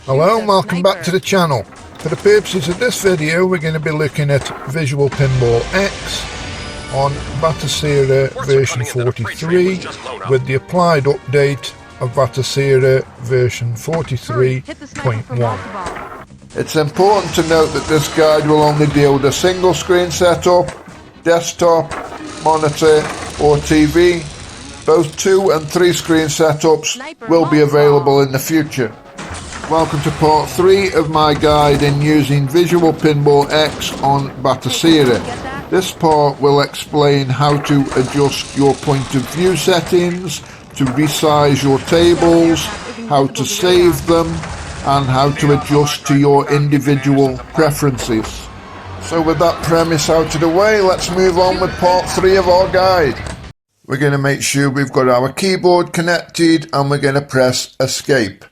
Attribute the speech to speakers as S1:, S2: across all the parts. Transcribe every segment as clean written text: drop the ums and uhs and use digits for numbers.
S1: Hello and welcome back to the channel. For the purposes of this video we're going to be looking at Visual Pinball X on Batocera version 43 with the applied update of Batocera version 43.1. It's important to note that this guide will only deal with a single screen setup, desktop, monitor or TV. Both 2 and 3 screen setups will be available in the future. Welcome to part 3 of my guide in using Visual Pinball X on Batocera. This part will explain how to adjust your point of view settings, to resize your tables, how to save them, and how to adjust to your individual preferences. So with that premise out of the way, let's move on with part 3 of our guide. We're going to make sure we've got our keyboard connected and we're going to press escape.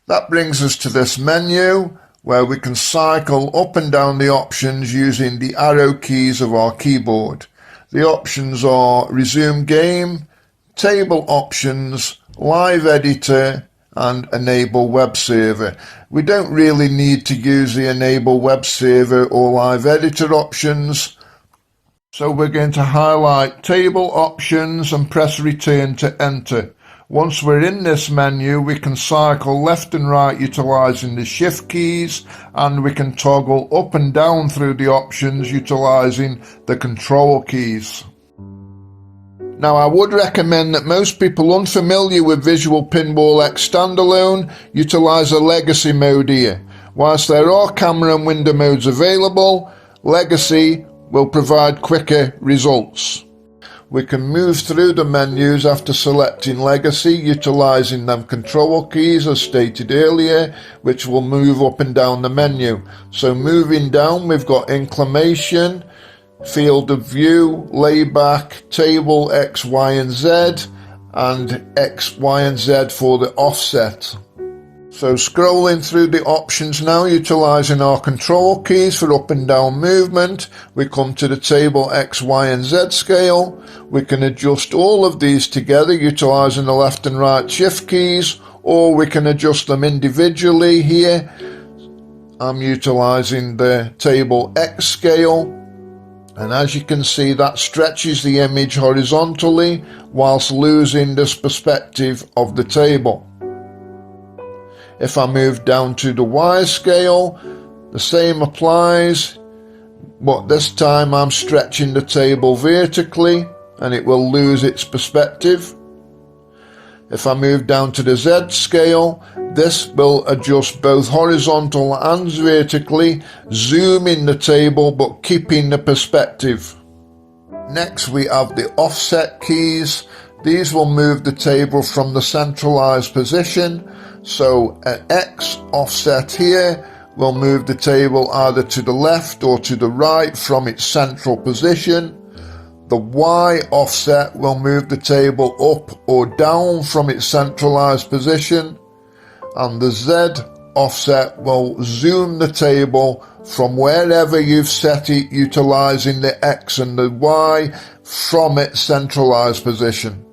S1: That brings us to this menu where we can cycle up and down the options using the arrow keys of our keyboard. The options are resume game, table options, live editor and enable web server. We don't really need to use the enable web server or live editor options. So we're going to highlight table options and press return to enter. Once we're in this menu, we can cycle left and right utilizing the shift keys, and we can toggle up and down through the options utilizing the control keys. Now I would recommend that most people unfamiliar with Visual Pinball X standalone utilize a legacy mode here. Whilst there are camera and window modes available, legacy will provide quicker results. We can move through the menus after selecting legacy utilizing them control keys as stated earlier, which will move up and down the menu. So moving down, we've got inclination, field of view, layback, table X, Y and Z, and X, Y and Z for the offset. So scrolling through the options now, utilizing our control keys for up and down movement, we come to the table X, Y and Z scale. We can adjust all of these together utilizing the left and right shift keys, or we can adjust them individually here. I'm utilizing the table X scale, and as you can see that stretches the image horizontally whilst losing this perspective of the table. If I move down to the Y scale, the same applies, but this time I'm stretching the table vertically and it will lose its perspective. If I move down to the Z scale, this will adjust both horizontal and vertically, zooming the table but keeping the perspective. Next we have the offset keys. These will move the table from the centralized position. So an X offset here will move the table either to the left or to the right from its central position. The Y offset will move the table up or down from its centralized position. And the Z offset will zoom the table from wherever you've set it utilizing the X and the Y from its centralized position.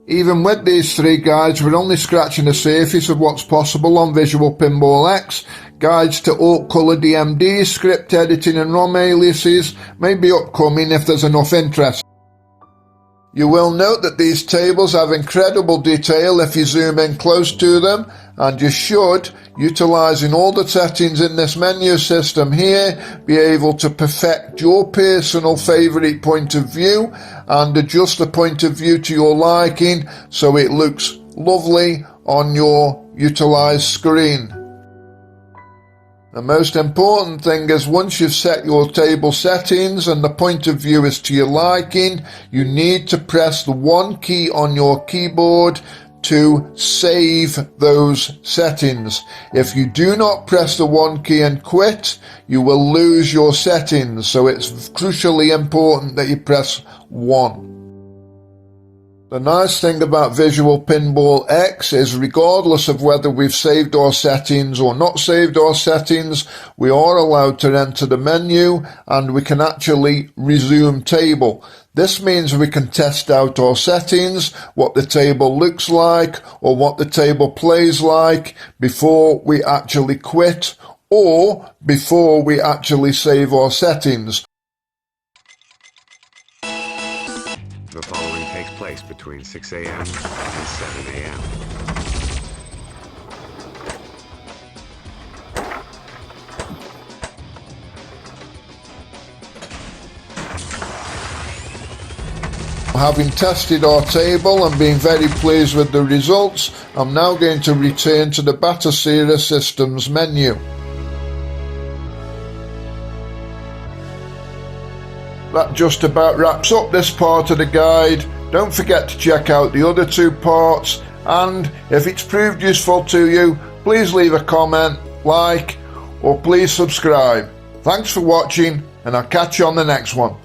S1: Even with these 3 guides, we're only scratching the surface of what's possible on Visual Pinball X. Guides to alt color DMDs, script editing and ROM aliases may be upcoming if there's enough interest. You will note that these tables have incredible detail if you zoom in close to them, and you should, utilizing all the settings in this menu system here, be able to perfect your personal favorite point of view and adjust the point of view to your liking so it looks lovely on your utilized screen. The most important thing is once you've set your table settings and the point of view is to your liking, you need to press the 1 key on your keyboard to save those settings. If you do not press the 1 key and quit, you will lose your settings. So it's crucially important that you press 1. The nice thing about Visual Pinball X is regardless of whether we've saved our settings or not saved our settings, we are allowed to enter the menu and we can actually resume table. This means we can test out our settings, what the table looks like or what the table plays like before we actually quit or before we actually save our settings.
S2: The following takes place between 6 a.m. and 7 a.m.
S1: Having tested our table and been very pleased with the results, I'm now going to return to the Batocera Systems menu. That just about wraps up this part of the guide. Don't forget to check out the other two parts, and if it's proved useful to you, please leave a comment, like, or please subscribe. Thanks for watching, and I'll catch you on the next one.